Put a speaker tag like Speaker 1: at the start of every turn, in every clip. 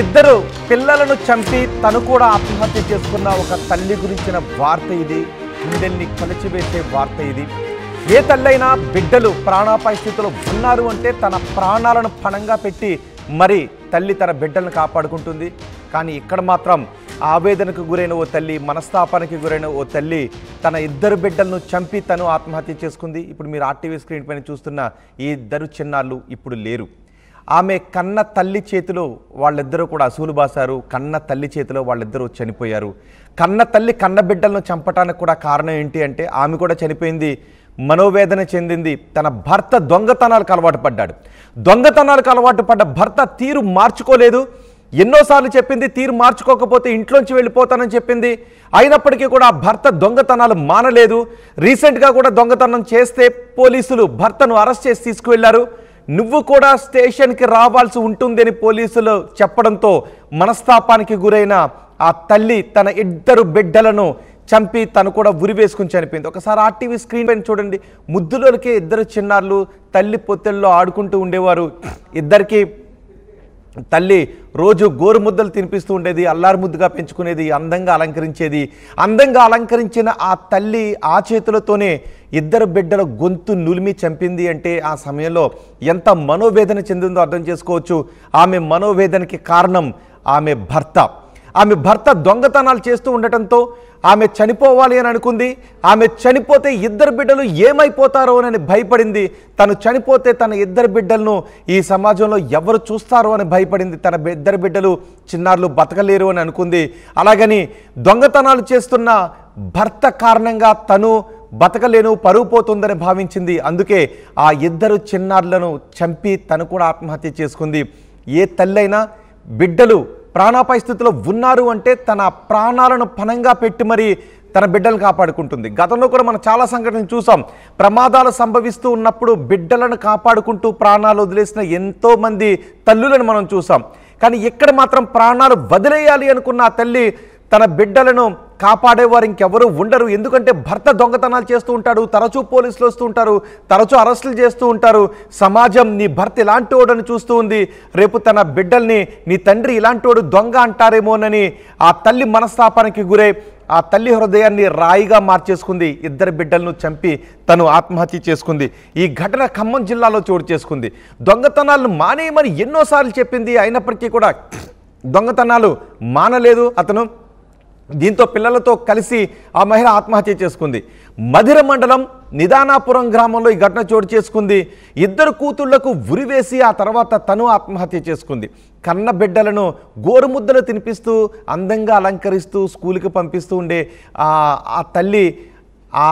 Speaker 1: ఇద్దరు పిల్లలను చంపి తను కూడా ఆత్మహత్య చేసుకున్న ఒక తల్లి గురించిన వార్త ఇది. గుండెల్ని కలిచివేసే వార్త ఇది. ఏ తల్లైనా బిడ్డలు ప్రాణాపాయ స్థితిలో ఉన్నారు అంటే తన ప్రాణాలను పణంగా పెట్టి మరి తల్లి తన బిడ్డలను కాపాడుకుంటుంది. కానీ ఇక్కడ మాత్రం ఆవేదనకు గురైన ఓ తల్లి, మనస్తాపానికి గురైన ఓ తల్లి తన ఇద్దరు బిడ్డలను చంపి తను ఆత్మహత్య చేసుకుంది. ఇప్పుడు మీరు ఆర్టీవీ స్క్రీన్ పైన చూస్తున్న ఈ ఇద్దరు చిన్నాళ్ళు ఇప్పుడు లేరు. ఆమె కన్న తల్లి చేతిలో వాళ్ళిద్దరూ కూడా అసూలు బాసారు. కన్న తల్లి చేతిలో వాళ్ళిద్దరూ చనిపోయారు. కన్న తల్లి కన్న బిడ్డలను చంపటానికి కూడా కారణం ఏంటి అంటే ఆమె కూడా చనిపోయింది, మనోవేదన చెందింది. తన భర్త దొంగతనాలకు అలవాటు పడ్డాడు. దొంగతనాలకు అలవాటు పడ్డ భర్త తీరు మార్చుకోలేదు. ఎన్నోసార్లు చెప్పింది తీరు మార్చుకోకపోతే ఇంట్లోంచి వెళ్ళిపోతానని చెప్పింది. అయినప్పటికీ కూడా ఆ భర్త దొంగతనాలు మానలేదు. రీసెంట్గా కూడా దొంగతనం చేస్తే పోలీసులు భర్తను అరెస్ట్ చేసి తీసుకువెళ్లారు. నువ్వు కూడా స్టేషన్కి రావాల్సి ఉంటుందని పోలీసులు చెప్పడంతో మనస్తాపానికి గురైన ఆ తల్లి తన ఇద్దరు బిడ్డలను చంపి తను కూడా ఉరివేసుకుని చనిపోయింది. ఒకసారి ఆర్టీవీ స్క్రీన్ పైన చూడండి. ముద్దులోకే ఇద్దరు చిన్నారులు తల్లి పొత్తెల్లో ఆడుకుంటూ ఉండేవారు. ఇద్దరికి తల్లి రోజు గోరుముద్దలు తినిపిస్తూ ఉండేది, అల్లారు ముద్దుగా పెంచుకునేది, అందంగా అలంకరించేది. అందంగా అలంకరించిన ఆ తల్లి ఆ చేతులతోనే ఇద్దరు బిడ్డల గొంతు నులిమి చంపింది అంటే ఆ సమయంలో ఎంత మనోవేదన చెందిందో అర్థం చేసుకోవచ్చు. ఆమె మనోవేదనకి కారణం ఆమె భర్త. ఆమె భర్త దొంగతనాలు చేస్తూ ఉండటంతో ఆమె చనిపోవాలి అని అనుకుంది. ఆమె చనిపోతే ఇద్దరు బిడ్డలు ఏమైపోతారో అని భయపడింది. తను చనిపోతే తన ఇద్దరు బిడ్డలను ఈ సమాజంలో ఎవరు చూస్తారో అని భయపడింది. తన ఇద్దరు బిడ్డలు చిన్నారులు బతకలేరు అని అనుకుంది. అలాగని దొంగతనాలు చేస్తున్న భర్త కారణంగా తను బతకలేను, పరువు పోతుందని భావించింది. అందుకే ఆ ఇద్దరు చిన్నారులను చంపి తను కూడా ఆత్మహత్య చేసుకుంది. ఏ తల్లైనా బిడ్డలు ప్రాణాపాయ స్థితిలో ఉన్నారు అంటే తన ప్రాణాలను పణంగా పెట్టి మరి తన బిడ్డలను కాపాడుకుంటుంది. గతంలో కూడా మనం చాలా సంఘటనలు చూసాం. ప్రమాదాలు సంభవిస్తూ ఉన్నప్పుడు బిడ్డలను కాపాడుకుంటూ ప్రాణాలు వదిలేసిన ఎంతోమంది తల్లులను మనం చూసాం. కానీ ఇక్కడ మాత్రం ప్రాణాలు వదిలేయాలి అనుకున్న ఆ తల్లి తన బిడ్డలను కాపాడేవారు ఇంకెవరూ ఉండరు. ఎందుకంటే భర్త దొంగతనాలు చేస్తూ ఉంటాడు, తరచూ పోలీసులు వస్తూ ఉంటారు, తరచూ అరెస్టులు చేస్తూ ఉంటారు. సమాజం నీ భర్త ఇలాంటి వాడని చూస్తూ ఉంది. రేపు తన బిడ్డల్ని నీ తండ్రి ఇలాంటి వాడు దొంగ అంటారేమోనని ఆ తల్లి మనస్తాపానికి గురై ఆ తల్లి హృదయాన్ని రాయిగా మార్చేసుకుంది. ఇద్దరు బిడ్డలను చంపి తను ఆత్మహత్య చేసుకుంది. ఈ ఘటన ఖమ్మం జిల్లాలో చోటు చేసుకుంది. దొంగతనాలను మానేయమని ఎన్నోసార్లు చెప్పింది, అయినప్పటికీ కూడా దొంగతనాలు మానలేదు అతను. దీంతో పిల్లలతో కలిసి ఆ మహిళ ఆత్మహత్య చేసుకుంది. మధిర మండలం నిదానాపురం గ్రామంలో ఈ ఘటన చోటు చేసుకుంది. ఇద్దరు కూతుళ్లకు ఉరివేసి ఆ తర్వాత తను ఆత్మహత్య చేసుకుంది. కన్న బిడ్డలను గోరుముద్దలు తినిపిస్తూ అందంగా అలంకరిస్తూ స్కూల్కి పంపిస్తూ ఉండే ఆ తల్లి ఆ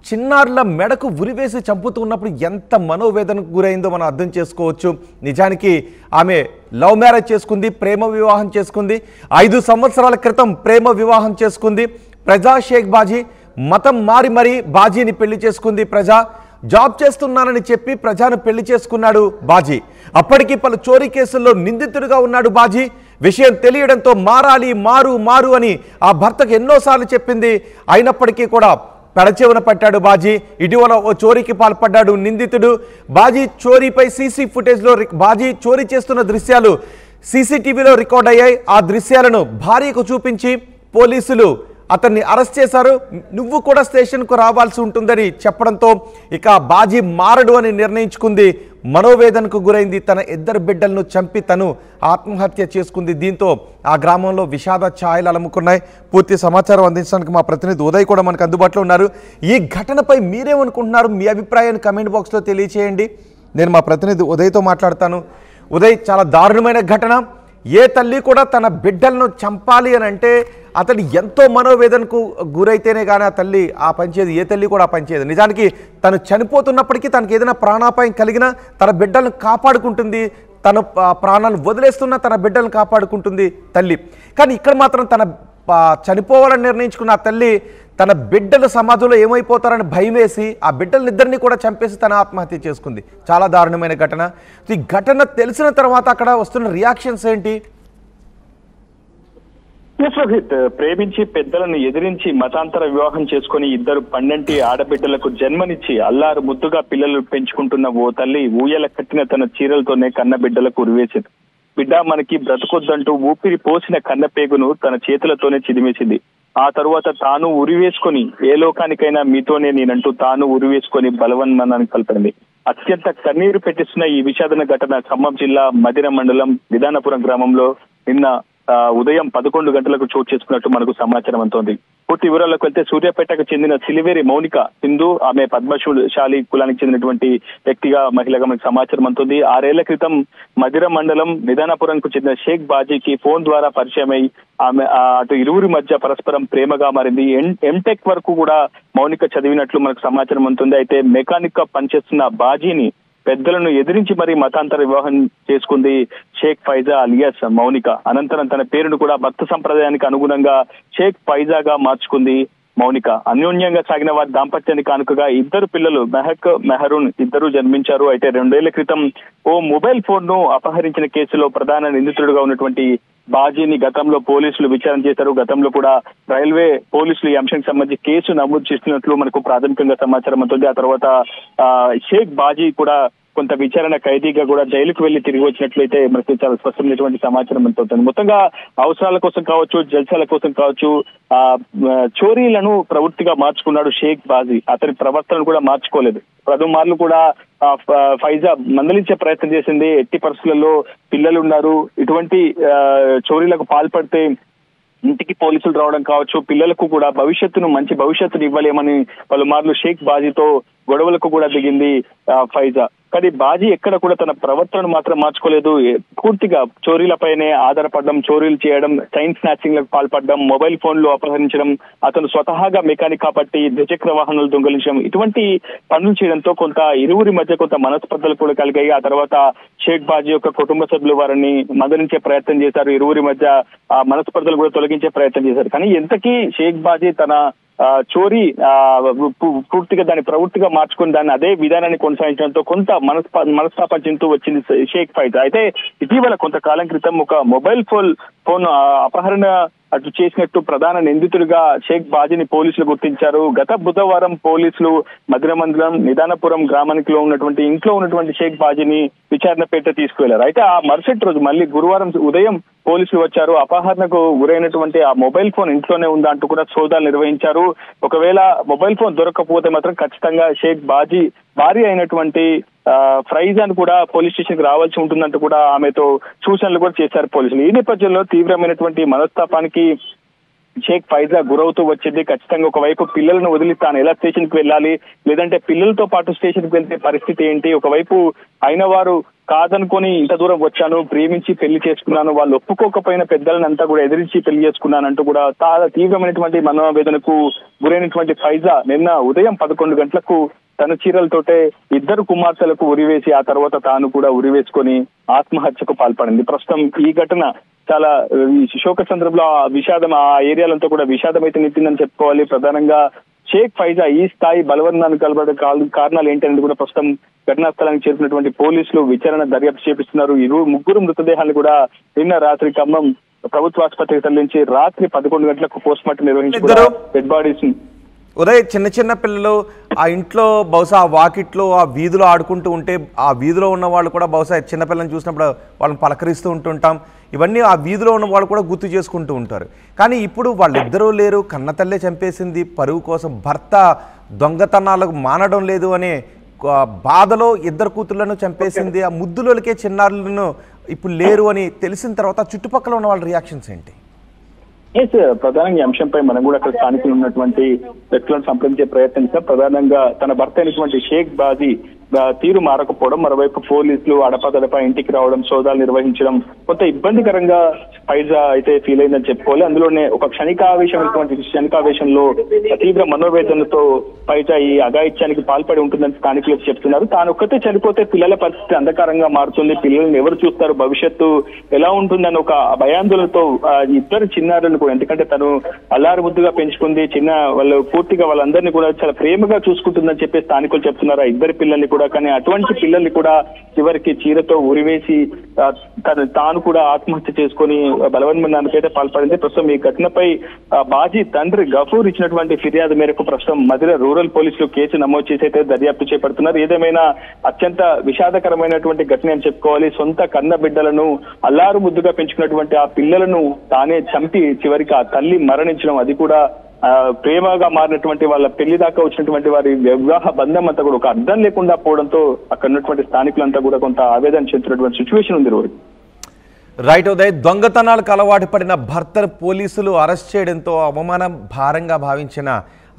Speaker 1: చిన్నారుల మెడకు ఉరివేసి చంపుతూ ఉన్నప్పుడు ఎంత మనోవేదనకు గురైందో మనం అర్థం చేసుకోవచ్చు. నిజానికి ఆమె లవ్ మ్యారేజ్ చేసుకుంది, ప్రేమ వివాహం చేసుకుంది. 5 సంవత్సరాల క్రితం ప్రేమ వివాహం చేసుకుంది. ప్రజా షేక్ బాజీ మతం మారి మరీ బాజీని పెళ్లి చేసుకుంది. ప్రజా జాబ్ చేస్తున్నానని చెప్పి ప్రజాను పెళ్లి చేసుకున్నాడు బాజీ. అప్పటికి పలు చోరీ కేసుల్లో నిందితుడిగా ఉన్నాడు బాజీ. విషయం తెలియడంతో మారాలి, మారు మారు అని ఆ భర్తకు ఎన్నోసార్లు చెప్పింది. అయినప్పటికీ కూడా పెడచెవున పట్టాడు బాజీ. ఇటీవల ఓ చోరీకి పాల్పడ్డాడు నిందితుడు. బాజీ చోరీపై సీసీ ఫుటేజ్లో బాజీ చోరీ చేస్తున్న దృశ్యాలు సీసీటీవీలో రికార్డ్ అయ్యాయి. ఆ దృశ్యాలను భార్యకు చూపించి పోలీసులు అతన్ని అరెస్ట్ చేశారు. నువ్వు కూడా స్టేషన్కు రావాల్సి ఉంటుందని చెప్పడంతో ఇక బాజీ మారడు అని నిర్ణయించుకుంది. మనోవేదనకు గురైంది. తన ఇద్దరు బిడ్డలను చంపి తను ఆత్మహత్య చేసుకుంది. దీంతో ఆ గ్రామంలో విషాద ఛాయలు అలుముకున్నాయి. పూర్తి సమాచారం అందించడానికి మా ప్రతినిధి ఉదయ్ కూడా మనకు అందుబాటులో ఉన్నారు. ఈ ఘటనపై మీరేమనుకుంటున్నారు? మీ అభిప్రాయాన్ని కమెంట్ బాక్స్లో తెలియచేయండి. నేను మా ప్రతినిధి ఉదయ్తో మాట్లాడతాను. ఉదయ్, చాలా దారుణమైన ఘటన. ఏ తల్లి కూడా తన బిడ్డలను చంపాలి అని అంటే అతడు ఎంతో మనోవేదనకు గురైతేనే కానీ ఆ తల్లి ఆ పనిచేది. ఏ తల్లి కూడా ఆ పనిచేయదు. నిజానికి తను చనిపోతున్నప్పటికీ తనకి ఏదైనా ప్రాణాపాయం కలిగినా తన బిడ్డలను కాపాడుకుంటుంది. తను ప్రాణాలను వదిలేస్తున్నా తన బిడ్డలను కాపాడుకుంటుంది తల్లి. కానీ ఇక్కడ మాత్రం తన చనిపోవాలని నిర్ణయించుకున్న ఆ తల్లి తన బిడ్డలు సమాజంలో ఏమైపోతారని భయం వేసి ఆ బిడ్డలనిద్దరినీ కూడా చంపేసి తన ఆత్మహత్య చేసుకుంది. చాలా దారుణమైన ఘటన. ఈ ఘటన తెలిసిన తర్వాత అక్కడ వస్తున్న రియాక్షన్స్ ఏంటి?
Speaker 2: ప్రేమించి పెద్దలను ఎదిరించి మతాంతర వివాహం చేసుకుని ఇద్దరు 12 ఆడబిడ్డలకు జన్మనిచ్చి అల్లారు ముద్దుగా పిల్లలు పెంచుకుంటున్న ఓ తల్లి ఊయల కట్టిన తన చీరలతోనే కన్న బిడ్డలకు ఉరివేసింది. బిడ్డ మనకి బ్రతకొద్దంటూ ఊపిరి పోసిన కన్నపేగును తన చేతులతోనే చిదిమేసింది. ఆ తరువాత తాను ఉరివేసుకొని ఏ లోకానికైనా మీతోనే నేనంటూ తాను ఉరివేసుకొని బలవన్మరణానికి పలికింది. అత్యంత కన్నీరు పెట్టిస్తున్న ఈ విషాదన ఘటన ఖమ్మం జిల్లా మదిర మండలం నిదానపురం గ్రామంలో నిన్న ఉదయం 11 గంటలకు చోటు చేసుకున్నట్టు మనకు సమాచారం అందుతోంది. పూర్తి వివరాలకు వెళ్తే సూర్యాపేటకు చెందిన సిలివేరి మౌనిక సింధు, ఆమె పద్మశాలి కులానికి చెందినటువంటి వ్యక్తిగా మహిళగా మనకు సమాచారం అందుతుంది. 6 ఏళ్ల క్రితం మదిర మండలం నిదానపురంకు చెందిన షేక్ బాజీకి ఫోన్ ద్వారా పరిచయమై ఆమె అటు ఇరువురి మధ్య పరస్పరం ప్రేమగా మారింది. ఎంటెక్ వరకు కూడా మౌనిక చదివినట్లు మనకు సమాచారం అందుతుంది. అయితే మెకానిక్ గా పనిచేస్తున్న బాజీని పెద్దలను ఎదిరించి మరీ మతాంతర వివాహం చేసుకుంది షేక్ ఫైజా అలియాస్ మౌనిక. అనంతరం తన పేరును కూడా భక్త సంప్రదాయానికి అనుగుణంగా షేక్ ఫైజాగా మార్చుకుంది మౌనిక. అన్యోన్యంగా సాగిన వారి దాంపత్యాన్ని కానుకగా 2 పిల్లలు మెహక్, మెహరూన్ ఇద్దరు జన్మించారు. అయితే 2 ఏళ్ల క్రితం ఓ మొబైల్ ఫోన్ ను అపహరించిన కేసులో ప్రధాన నిందితుడిగా ఉన్నటువంటి బాజీని గతంలో పోలీసులు విచారణ చేశారు. గతంలో కూడా రైల్వే పోలీసులు ఈ అంశానికి సంబంధించి కేసు నమోదు చేస్తున్నట్లు మనకు ప్రాథమికంగా సమాచారం అవుతుంది. ఆ తర్వాత షేక్ బాజీ కూడా కొంత విచారణ ఖైదీగా కూడా జైలుకు వెళ్లి తిరిగి వచ్చినట్లయితే మనకు చాలా స్పష్టమైనటువంటి సమాచారం అవుతుంది. మొత్తంగా అవసరాల కోసం కావచ్చు, జల్సాల కోసం కావచ్చు, చోరీలను ప్రవృత్తిగా మార్చుకున్నాడు షేక్ బాజీ. అతని ప్రవర్తనను కూడా మార్చుకోలేదు. పలుమార్లు కూడా ఫైజా మందలించే ప్రయత్నం చేసింది. ఎట్టి పరిస్థితులలో పిల్లలు ఉన్నారు, ఇటువంటి చోరీలకు పాల్పడితే ఇంటికి పోలీసులు రావడం కావచ్చు, పిల్లలకు కూడా మంచి భవిష్యత్తును ఇవ్వలేమని పలుమార్లు షేక్ బాజీతో గొడవలకు కూడా దిగింది ఫైజా. కానీ బాజీ ఎక్కడ కూడా తన ప్రవర్తనను మాత్రం మార్చుకోలేదు. పూర్తిగా చోరీలపైనే ఆధారపడడం, చోరీలు చేయడం, చైన్ స్నాచింగ్ లకు పాల్పడడం, మొబైల్ ఫోన్లు అపహరించడం, అతను స్వతహాగా మెకానిక్ కాబట్టి ద్విచక్ర వాహనాలు దొంగిలించడం, ఇటువంటి పనులు చేయడంతో కొంత ఇరువురి మధ్య కొంత మనస్పర్ధలు కూడా కలిగాయి. ఆ తర్వాత షేక్ బాజీ యొక్క కుటుంబ సభ్యులు వారిని మందలించే ప్రయత్నం చేశారు. ఇరువురి మధ్య ఆ మనస్పర్ధలు కూడా తొలగించే ప్రయత్నం చేశారు. కానీ ఎంతకీ షేక్ బాజీ తన చోరీ పూర్తిగా దాన్ని ప్రవృత్తిగా మార్చుకుని దాన్ని అదే విధానాన్ని కొనసాగించడంతో కొంత మనస్తాపం చెందుతూ వచ్చింది షేక్ ఫైజా. అయితే ఇటీవల కొంతకాలం క్రితం ఒక మొబైల్ ఫోన్ అపహరణ అటు చేసినట్టు ప్రధాన నిందితుడిగా షేక్ బాజీని పోలీసులు గుర్తించారు. గత బుధవారం పోలీసులు మదిర మండలం నిదానపురం గ్రామానికి ఉన్నటువంటి ఇంట్లో ఉన్నటువంటి షేక్ బాజీని విచారణ పేట తీసుకువెళ్లారు. అయితే ఆ మరుసటి రోజు మళ్ళీ గురువారం ఉదయం పోలీసులు వచ్చారు. అపహరణకు గురైనటువంటి ఆ మొబైల్ ఫోన్ ఇంట్లోనే ఉందా అంటూ కూడా సోదాలు నిర్వహించారు. ఒకవేళ మొబైల్ ఫోన్ దొరకకపోతే మాత్రం ఖచ్చితంగా షేక్ బాజీ భార్య అయినటువంటి ఫైజాను కూడా పోలీస్ స్టేషన్ కి రావాల్సి ఉంటుందంటూ కూడా ఆమెతో సూచనలు కూడా చేశారు పోలీసులు. ఈ నేపథ్యంలో తీవ్రమైనటువంటి మనస్తాపానికి షేక్ ఫైజా గురవుతూ వచ్చింది. ఖచ్చితంగా ఒకవైపు పిల్లలను వదిలి తాను ఎలా స్టేషన్ కి వెళ్ళాలి, లేదంటే పిల్లలతో పాటు స్టేషన్ కి వెళ్తే పరిస్థితి ఏంటి, ఒకవైపు అయిన వారు కాదనుకొని ఇంత దూరం వచ్చాను, ప్రేమించి పెళ్లి చేసుకున్నాను, వాళ్ళు ఒప్పుకోకపోయిన పెద్దలను అంతా కూడా ఎదిరించి పెళ్లి చేసుకున్నానంటూ కూడా చాలా తీవ్రమైనటువంటి మనోవేదనకు గురైనటువంటి ఫైజా నిన్న ఉదయం 11 గంటలకు తన చీరలతోటే 2 కుమార్తెలకు ఉరివేసి ఆ తర్వాత తాను కూడా ఉరివేసుకొని ఆత్మహత్యకు పాల్పడింది. ప్రస్తుతం ఈ ఘటన చాలా శోక సందర్భంలో విషాదం ఆ ఏరియాలంతా కూడా విషాదం అయితే నింపిందని చెప్పుకోవాలి. ప్రధానంగా షేక్ ఫైజా ఈ స్థాయి బలవన్మరణానికి కలబడే కారణాలు ఏంటనేది కూడా ప్రస్తుతం ఘటనా స్థలానికి చేరుకున్నటువంటి పోలీసులు విచారణ దర్యాప్తు చేపిస్తున్నారు. 3 మృతదేహాలను కూడా నిన్న రాత్రి ఖమ్మం ప్రభుత్వ ఆసుపత్రికి తరలించి రాత్రి 11 గంటలకు పోస్ట్ మార్టం నిర్వహించి డెడ్ బాడీస్
Speaker 1: ఉదయ్ చిన్న పిల్లలు ఆ ఇంట్లో బహుశా ఆ వాకిట్లో ఆ వీధిలో ఆడుకుంటూ ఉంటే ఆ వీధిలో ఉన్న వాళ్ళు కూడా బహుశా చిన్నపిల్లల్ని చూసినప్పుడు వాళ్ళని పలకరిస్తూ ఉంటుంటాం. ఇవన్నీ ఆ వీధిలో ఉన్న వాళ్ళు కూడా గుర్తు చేసుకుంటూ ఉంటారు. కానీ ఇప్పుడు వాళ్ళిద్దరూ లేరు, కన్నతల్లే చంపేసింది, పరువు కోసం భర్త దొంగతనాలకు మానడం లేదు అనే బాధలో 2 కూతుళ్లను చంపేసింది. ఆ ముద్దులకే చిన్నారులను ఇప్పుడు లేరు అని తెలిసిన తర్వాత చుట్టుపక్కల ఉన్న వాళ్ళ రియాక్షన్స్ ఏంటి?
Speaker 2: ప్రధానంగా ఈ అంశంపై మనం కూడా అక్కడ స్థానికులు ఉన్నటువంటి వ్యక్తులను సంప్రదించే ప్రయత్నం చేస్తాం. ప్రధానంగా తన భర్త అయినటువంటి షేక్ బాజీ తీరు మారకపోవడం, మరోవైపు పోలీసులు అడపాదడపా ఇంటికి రావడం, సోదాలు నిర్వహించడం కొంత ఇబ్బందికరంగా ఫైజా అయితే ఫీల్ అయిందని చెప్పుకోవాలి. అందులోనే ఒక క్షణికావేశంలో తీవ్ర మనోవేదనతో ఫైజా ఈ అఘాయిత్యానికి పాల్పడి ఉంటుందని స్థానికులు చెప్తున్నారు. తాను ఒక్కతే చనిపోతే పిల్లల పరిస్థితి అంధకారంగా మారుతుంది, పిల్లల్ని ఎవరు చూస్తారు, భవిష్యత్తు ఎలా ఉంటుందని ఒక భయాందోళనతో 2 చిన్నారులను కూడా, ఎందుకంటే తను అల్లారు ముద్దుగా పెంచుకుంది, వాళ్ళు పూర్తిగా వాళ్ళందరినీ కూడా చాలా ప్రేమగా చూసుకుంటుందని చెప్పి స్థానికులు చెప్తున్నారు. ఆ 2 పిల్లల్ని కూడా కూడా. కానీ అటువంటి పిల్లల్ని కూడా చివరికి చీరతో ఉరివేసి తాను కూడా ఆత్మహత్య చేసుకుని బలవన్మరణానికి అయితే పాల్పడింది. ప్రస్తుతం ఈ ఘటనపై బాజీ తండ్రి గఫూర్ ఇచ్చినటువంటి ఫిర్యాదు మేరకు ప్రస్తుతం మధిర రూరల్ పోలీసులు కేసు నమోదు చేసి అయితే దర్యాప్తు చేపడుతున్నారు. ఏదేమైనా అత్యంత విషాదకరమైనటువంటి ఘటన అని చెప్పుకోవాలి. సొంత కన్న బిడ్డలను అల్లారు ముద్దుగా పెంచుకున్నటువంటి ఆ పిల్లలను తానే చంపి చివరికి ఆ తల్లి మరణించడం, అది కూడా ప్రేమగా మారినటువంటి వాళ్ళ పెళ్లి దాకా వచ్చినటువంటి వారి వివాహ బంధం అంతా కూడా ఒక అర్థం లేకుండా పోవడంతో అక్కడ ఉన్నటువంటి స్థానికులంతా కూడా కొంత ఆవేదన చెందుతున్నటువంటి సిచ్యువేషన్ ఉంది. రోజు
Speaker 1: రైట్ ఉదయ్, దొంగతనాలకు అలవాటు పడిన భర్తను పోలీసులు అరెస్ట్ చేయడంతో అవమానం భారంగా భావించిన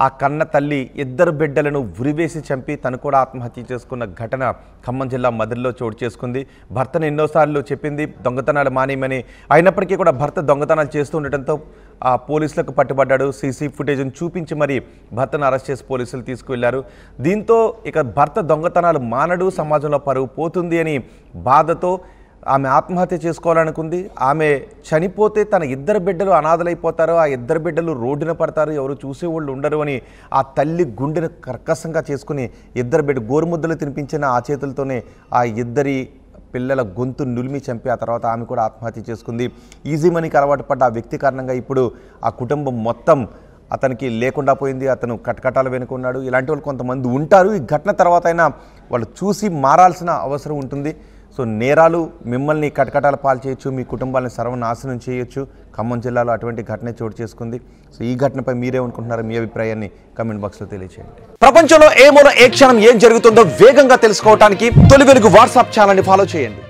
Speaker 1: ఆ కన్న తల్లి ఇద్దరు బిడ్డలను ఉరివేసి చంపి తను కూడా ఆత్మహత్య చేసుకున్న ఘటన ఖమ్మం జిల్లా మధిరలో చోటు చేసుకుంది. భర్తను ఎన్నోసార్లు చెప్పింది దొంగతనాలు మానేయమని, అయినప్పటికీ కూడా భర్త దొంగతనాలు చేస్తూ ఉండటంతో ఆ పోలీసులకు పట్టుబడ్డాడు. సీసీ ఫుటేజ్ను చూపించి మరి భర్తను అరెస్ట్ చేసి పోలీసులు తీసుకువెళ్లారు. దీంతో ఇక భర్త దొంగతనాలు మానడు, సమాజంలో పరువు పోతుంది అని బాధతో ఆమె ఆత్మహత్య చేసుకోవాలనుకుంది. ఆమె చనిపోతే తన ఇద్దరు బిడ్డలు అనాథలైపోతారు, ఆ ఇద్దరు బిడ్డలు రోడ్డున పడతారు, ఎవరు చూసేవాళ్ళు ఉండరు అని ఆ తల్లి గుండెను కర్కశంగా చేసుకుని ఇద్దరు బిడ్డ గోరుముద్దలు తినిపించిన ఆ చేతులతోనే ఆ ఇద్దరి పిల్లల గొంతు నులిమి చంపి ఆ తర్వాత ఆమె కూడా ఆత్మహత్య చేసుకుంది. ఈజీ మనీకి అలవాటు పడ్డ ఆ వ్యక్తి కారణంగా ఇప్పుడు ఆ కుటుంబం మొత్తం అతనికి లేకుండా పోయింది. అతను కటకటాలు వెనుకున్నాడు. ఇలాంటి వాళ్ళు కొంతమంది ఉంటారు. ఈ ఘటన తర్వాత అయినా వాళ్ళు చూసి మారాల్సిన అవసరం ఉంటుంది. సో నేరాలు మిమ్మల్ని కటకటాల పాలు చేయొచ్చు, మీ కుటుంబాలను సర్వనాశనం చేయొచ్చు. ఖమ్మం జిల్లాలో అటువంటి ఘటన చోటు చేసుకుంది. సో ఈ ఘటనపై మీరేమనుకుంటున్నారో మీ అభిప్రాయాన్ని కామెంట్ బాక్స్లో తెలియజేయండి. ప్రపంచంలో ఏ మూల ఏ క్షణం ఏం జరుగుతుందో వేగంగా తెలుసుకోవడానికి తొలి వెలుగు వాట్సాప్ ఛానల్ని ఫాలో చేయండి.